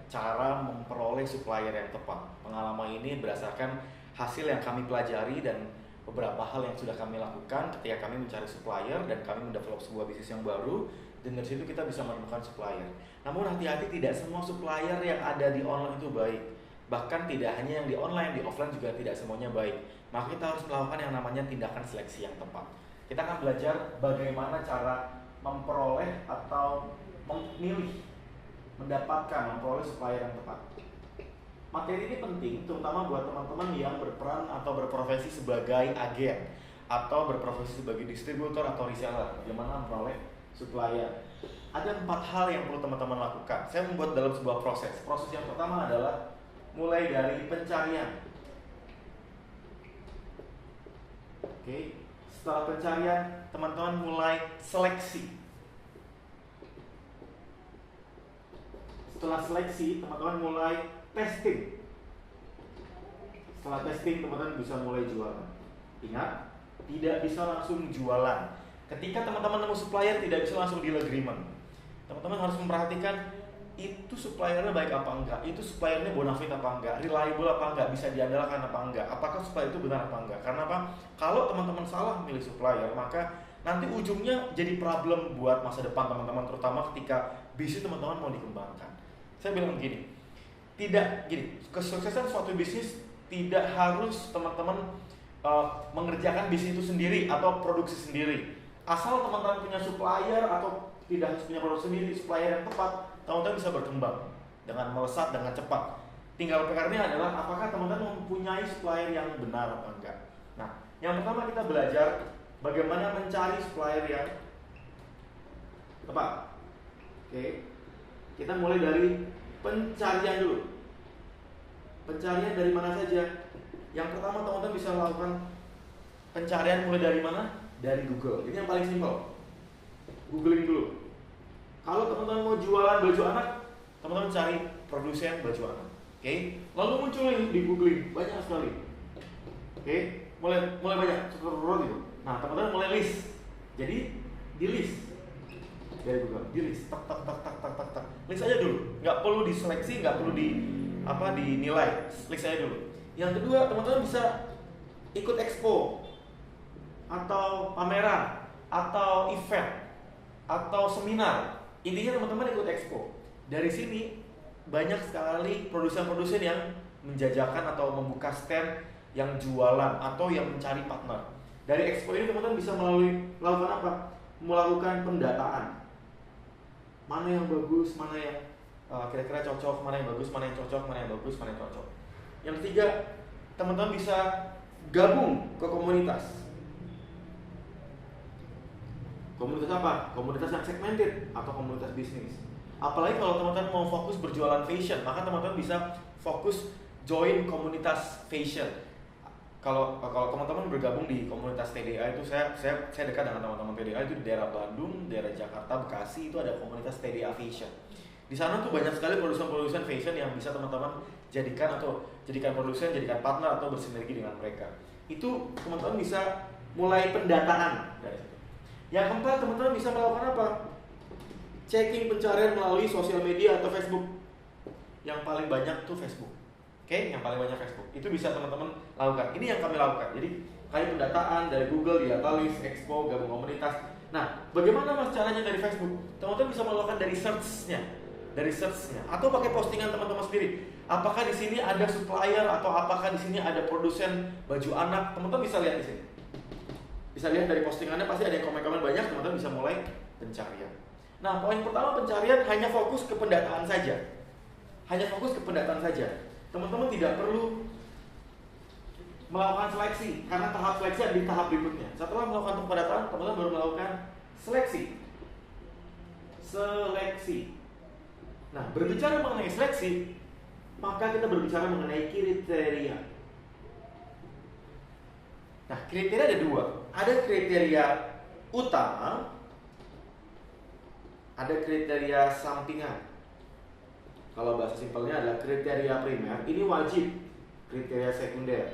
cara memperoleh supplier yang tepat. Pengalaman ini berdasarkan hasil yang kami pelajari dan beberapa hal yang sudah kami lakukan ketika kami mencari supplier dan kami mendevelop sebuah bisnis yang baru, dan dari situ kita bisa menemukan supplier. Namun hati-hati, tidak semua supplier yang ada di online itu baik. Bahkan tidak hanya yang di online, di offline juga tidak semuanya baik. Maka kita harus melakukan yang namanya tindakan seleksi yang tepat. Kita akan belajar bagaimana cara memperoleh atau memilih, memperoleh supplier yang tepat. Materi ini penting terutama buat teman-teman yang berperan atau berprofesi sebagai agen atau berprofesi sebagai distributor atau reseller. Bagaimana memperoleh supplier. Ada 4 hal yang perlu teman-teman lakukan. Saya membuat dalam sebuah proses. Proses yang pertama adalah mulai dari pencarian. Oke. Setelah pencarian, teman-teman mulai seleksi. Setelah seleksi, teman-teman mulai testing. Setelah testing, teman-teman bisa mulai jualan. Ingat, tidak bisa langsung jualan. Ketika teman-teman nemu supplier, tidak bisa langsung deal agreement. Teman-teman harus memperhatikan itu suppliernya baik apa enggak, itu suppliernya bonafide apa enggak, reliable apa enggak, bisa diandalkan apa enggak, apakah supplier itu benar apa enggak. Karena apa? Kalau teman-teman salah milih supplier, maka nanti ujungnya jadi problem buat masa depan teman-teman, terutama ketika bisnis teman-teman mau dikembangkan. Saya bilang gini, kesuksesan suatu bisnis tidak harus teman-teman mengerjakan bisnis itu sendiri atau produksi sendiri. Asal teman-teman punya supplier atau tidak harus punya produk sendiri, supplier yang tepat, teman-teman bisa berkembang dengan melesat dengan cepat. Tinggal PR-nya adalah apakah teman-teman mempunyai supplier yang benar atau enggak. Nah, yang pertama kita belajar bagaimana mencari supplier yang tepat. Oke. Kita mulai dari pencarian dulu. Pencarian dari mana saja? Yang pertama teman-teman bisa melakukan pencarian mulai dari mana? Dari Google. Ini yang paling simpel. Googling dulu. Kalau teman-teman mau jualan baju anak, teman-teman cari produsen baju anak. Oke. Lalu muncul di Googling banyak sekali. Oke. Mulai banyak seperti itu. Nah, teman-teman mulai list. Jadi di list dari Google, di list, tak. List aja dulu. Nggak perlu diseleksi, nggak perlu dinilai. List aja dulu. Yang kedua, teman-teman bisa ikut expo atau pameran atau event atau seminar. Intinya teman-teman ikut expo. Dari sini banyak sekali produsen-produsen yang menjajakan atau membuka stand yang jualan atau yang mencari partner. Dari expo ini teman-teman bisa melakukan apa? Melakukan pendataan. Mana yang bagus, mana yang kira-kira cocok, mana yang bagus, mana yang cocok, mana yang bagus, mana yang cocok. Yang ketiga, teman-teman bisa gabung ke komunitas. Komunitas apa? Komunitas yang segmented atau komunitas bisnis. Apalagi kalau teman-teman mau fokus berjualan fashion, maka teman-teman bisa fokus join komunitas fashion. Kalau teman-teman bergabung di komunitas TDA itu, saya dekat dengan teman-teman TDA itu di daerah Bandung, daerah Jakarta, Bekasi, itu ada komunitas TDA Fashion. Di sana tuh banyak sekali produsen-produsen fashion yang bisa teman-teman jadikan produsen, jadikan partner atau bersinergi dengan mereka. Itu teman-teman bisa mulai pendataan dari situ. Yang keempat, teman-teman bisa melakukan apa? Checking pencarian melalui sosial media atau Facebook. Yang paling banyak tuh Facebook. Oke, yang paling banyak Facebook. Itu bisa teman-teman lakukan. Ini yang kami lakukan. Jadi, kayak pendataan dari Google, Datalis, Expo, gabung komunitas. Nah, bagaimana mas caranya dari Facebook? Teman-teman bisa melakukan dari search-nya. Atau pakai postingan teman-teman sendiri. Apakah di sini ada supplier atau apakah di sini ada produsen baju anak? Teman-teman bisa lihat di sini. Bisa lihat dari postingannya, pasti ada yang komen-komen banyak, teman-teman bisa mulai pencarian. Nah, poin pertama pencarian hanya fokus ke pendataan saja. Teman-teman tidak perlu melakukan seleksi, karena tahap seleksi ada di tahap berikutnya. Setelah melakukan pendataan, teman-teman baru melakukan seleksi. Nah, berbicara mengenai seleksi, maka kita berbicara mengenai kriteria. Nah, kriteria ada 2. Ada kriteria utama, ada kriteria sampingan. Kalau bahasa simpelnya adalah kriteria primer, ini wajib. Kriteria sekunder.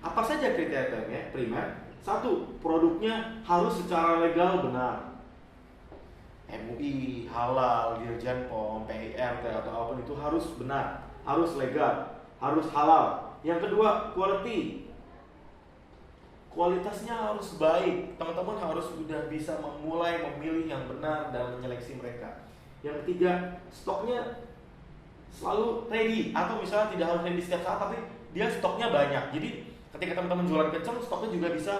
Apa saja kriteria primer? 1, produknya harus secara legal benar. MUI, halal, Dirjen POM, PIRT atau apapun itu harus benar, harus legal, harus halal. Yang kedua, quality. Kualitasnya harus baik. Teman-teman harus sudah bisa memulai memilih yang benar dan menyeleksi mereka. Yang ketiga, stoknya selalu ready, atau misalnya tidak harus ready setiap saat, tapi dia stoknya banyak. Jadi ketika teman-teman jualan kencang, stoknya juga bisa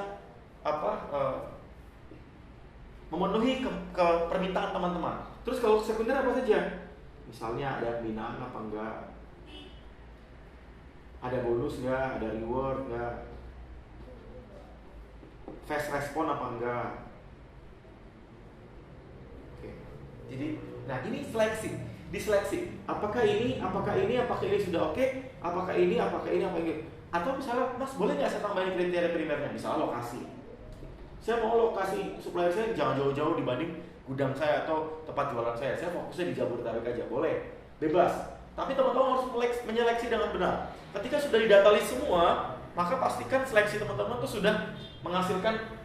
memenuhi ke permintaan teman-teman. Terus kalau sekunder apa saja? Misalnya ada binaan apa enggak, ada bonus enggak, ada reward enggak, fast respon apa enggak. Oke. Jadi, nah ini seleksi, diseleksi. Apakah ini sudah oke? Apakah ini, apa ini? Atau misalnya, Mas boleh nggak saya tambahin kriteria primernya? Misalnya lokasi. Saya mau lokasi supplier saya jangan jauh-jauh dibanding gudang saya atau tempat jualan saya. Saya fokusnya di Jabodetabek aja, boleh, bebas. Tapi teman-teman harus menyeleksi dengan benar. Ketika sudah didata list semua, maka pastikan seleksi teman-teman itu sudah menghasilkan,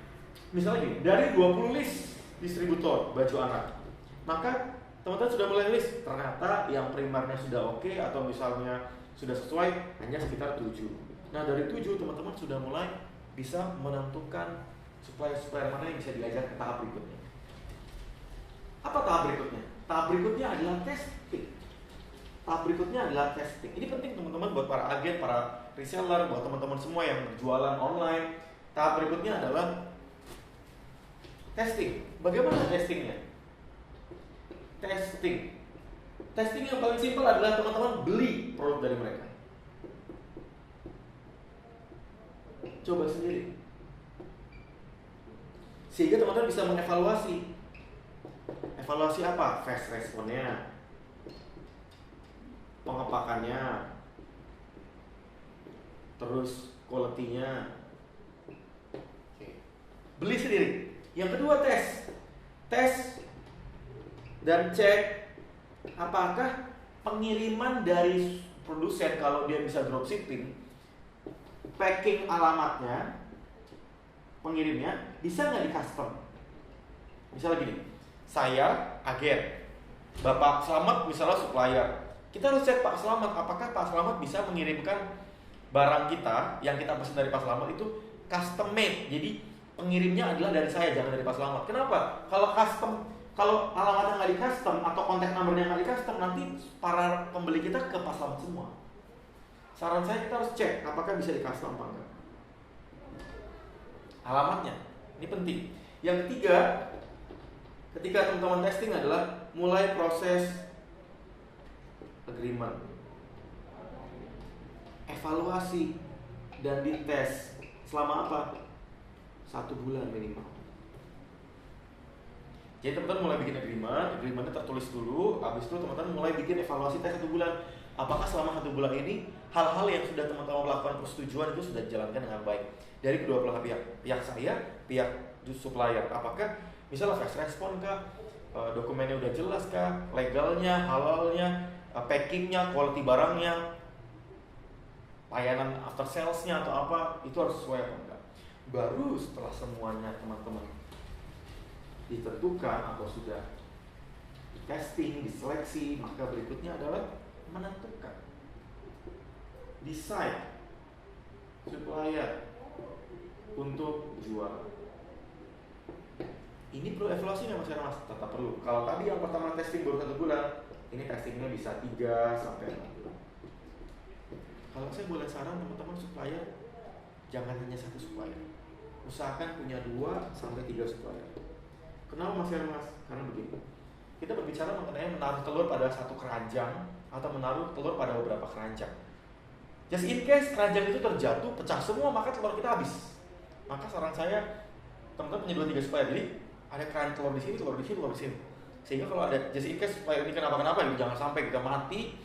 misalnya gini, dari 20 list distributor baju anak, maka teman-teman sudah mulai list, ternyata yang primernya sudah oke, atau misalnya sudah sesuai hanya sekitar 7. Nah dari 7 teman-teman sudah mulai bisa menentukan supplier mana yang bisa diajak ke tahap berikutnya. Apa tahap berikutnya? Tahap berikutnya adalah testing. Ini penting teman-teman buat para agen, para reseller, buat teman-teman semua yang berjualan online. Tahap berikutnya adalah testing. Bagaimana testingnya? Testing yang paling simpel adalah teman-teman beli produk dari mereka. Coba sendiri. Sehingga teman-teman bisa mengevaluasi. Evaluasi apa? Fast responnya, pengepakannya, terus quality-nya. Beli sendiri. Yang kedua tes dan cek apakah pengiriman dari produsen, kalau dia bisa dropshipping, packing alamatnya, pengirimnya bisa nggak di custom. Misalnya gini, saya agen, Bapak Slamet misalnya supplier, kita harus cek Pak Slamet, apakah Pak Slamet bisa mengirimkan barang kita yang kita pesan dari Pak Slamet itu custom made. Jadi pengirimnya adalah dari saya, jangan dari Pak Slamet. Kenapa? Kalau alamatnya nggak di custom atau kontak nomornya nggak di custom, nanti para pembeli kita ke Pak Slamet semua. Saran saya kita harus cek apakah bisa di custom apa enggak. Alamatnya, ini penting. Yang ketiga, ketika teman-teman testing adalah mulai proses agreement, evaluasi, dan dites selama apa? 1 bulan minimal. Jadi teman-teman mulai bikin agreementnya tertulis dulu. Habis itu teman-teman mulai bikin evaluasi tes 1 bulan. Apakah selama 1 bulan ini hal-hal yang sudah teman-teman lakukan persetujuan itu sudah dijalankan dengan baik dari kedua belah pihak, pihak saya, pihak supplier. Apakah misalnya fast respon kah, dokumennya udah jelas kah, legalnya, halalnya, packingnya, quality barangnya, layanan after salesnya atau apa, itu harus sesuai apa enggak. Baru setelah semuanya teman-teman ditentukan atau sudah testing, diseleksi, maka berikutnya adalah menentukan, decide supplier untuk jual. Ini perlu evaluasi nggak Mas? Tetap perlu. Kalau tadi yang pertama testing baru 1 bulan, ini testingnya bisa 3 sampai 6 bulan. Kalau saya boleh saran teman-teman, supplier jangan hanya 1 supplier, usahakan punya 2 sampai 3 supplier. Kenapa Mas? Karena begini, kita berbicara mengenai menaruh telur pada 1 keranjang atau menaruh telur pada beberapa keranjang. Just in case keranjang itu terjatuh, pecah semua, maka telur kita habis. Maka saran saya, teman-teman punya 2-3 supplier. Jadi ada keranjang telur di sini, telur di sini, telur di sini. Sehingga kalau ada just in case supplier ini kenapa-kenapa, jangan sampai kita mati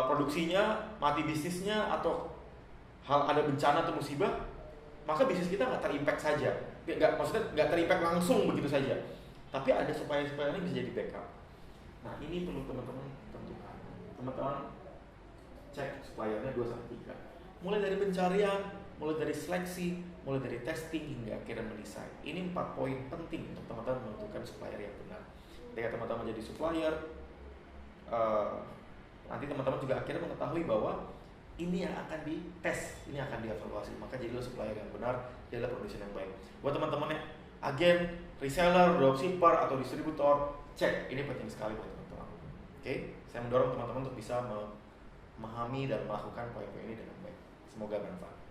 produksinya, mati bisnisnya, atau hal ada bencana atau musibah, maka bisnis kita nggak terimpact saja. Maksudnya nggak terimpact langsung begitu saja. Tapi ada supplier ini bisa jadi backup. Nah ini perlu teman-teman tentukan. Teman-teman cek suppliernya 2-3. Mulai dari pencarian, mulai dari seleksi, mulai dari testing hingga akhirnya mendesain. Ini 4 poin penting untuk teman-teman menentukan supplier yang benar. ketika teman-teman jadi supplier, nanti teman-teman juga akhirnya mengetahui bahwa ini yang akan dites, ini akan dievaluasi. Maka jadilah supplier yang benar, jadilah produsen yang baik. Buat teman-teman yang agen, reseller, dropshipper atau distributor, cek, ini penting sekali buat teman-teman. Oke, saya mendorong teman-teman untuk bisa memahami dan melakukan poin-poin ini dengan baik. Semoga bermanfaat.